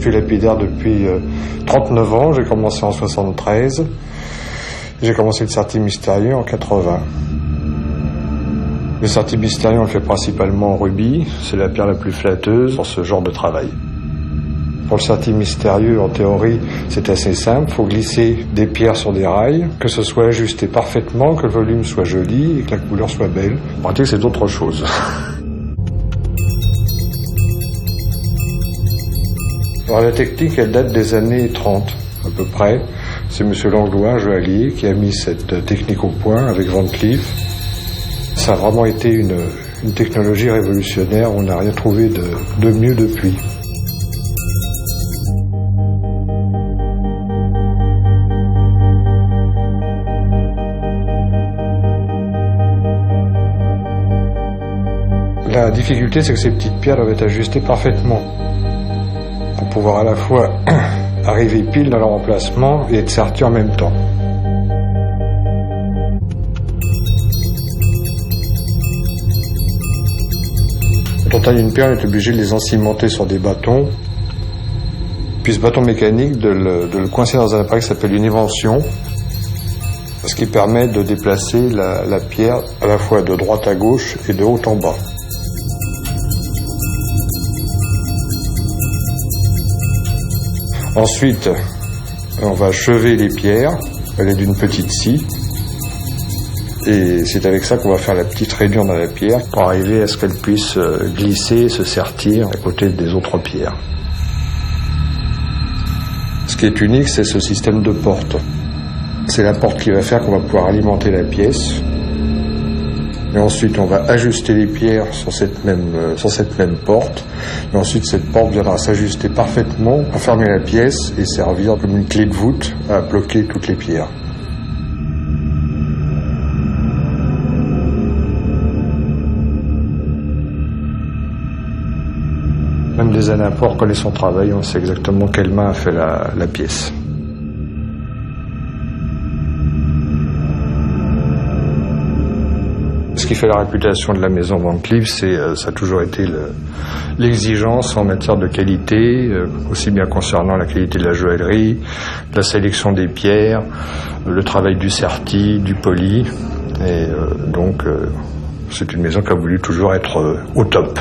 suis lapidaire depuis 39 ans. J'ai commencé en 73. J'ai commencé le Certi Mystérieux en 80. Le Certi Mystérieux, on le fait principalement en rubis. C'est la pierre la plus flatteuse pour ce genre de travail. Pour le Certi Mystérieux, en théorie, c'est assez simple. Il faut glisser des pierres sur des rails, que ce soit ajusté parfaitement, que le volume soit joli et que la couleur soit belle. En pratique, c'est autre chose. Alors, la technique, elle date des années 30, à peu près. C'est M. Langlois, un joaillier, qui a mis cette technique au point avec Van Cleef. Ça a vraiment été une technologie révolutionnaire. On n'a rien trouvé de mieux depuis. La difficulté, c'est que ces petites pierres doivent être ajustées parfaitement pour pouvoir à la fois arriver pile dans leur emplacement et être serties en même temps. Quand on taille une pierre, on est obligé de les encimenter sur des bâtons. Puis ce bâton mécanique, de le coincer dans un appareil qui s'appelle une évention, ce qui permet de déplacer la pierre à la fois de droite à gauche et de haut en bas. Ensuite, on va chever les pierres à l'aide d'une petite scie. Et c'est avec ça qu'on va faire la petite rainure dans la pierre pour arriver à ce qu'elle puisse glisser et se sertir à côté des autres pierres. Ce qui est unique, c'est ce système de porte. C'est la porte qui va faire qu'on va pouvoir alimenter la pièce. Et ensuite, on va ajuster les pierres sur cette même porte. Et ensuite, cette porte viendra s'ajuster parfaitement pour fermer la pièce et servir comme une clé de voûte à bloquer toutes les pierres. Même les anapores connaissent son travail, on sait exactement quelle main a fait la pièce. Ce qui fait la réputation de la maison Van Cleef, ça a toujours été l'exigence en matière de qualité, aussi bien concernant la qualité de la joaillerie, la sélection des pierres, le travail du serti, du poli. Et donc, c'est une maison qui a voulu toujours être au top.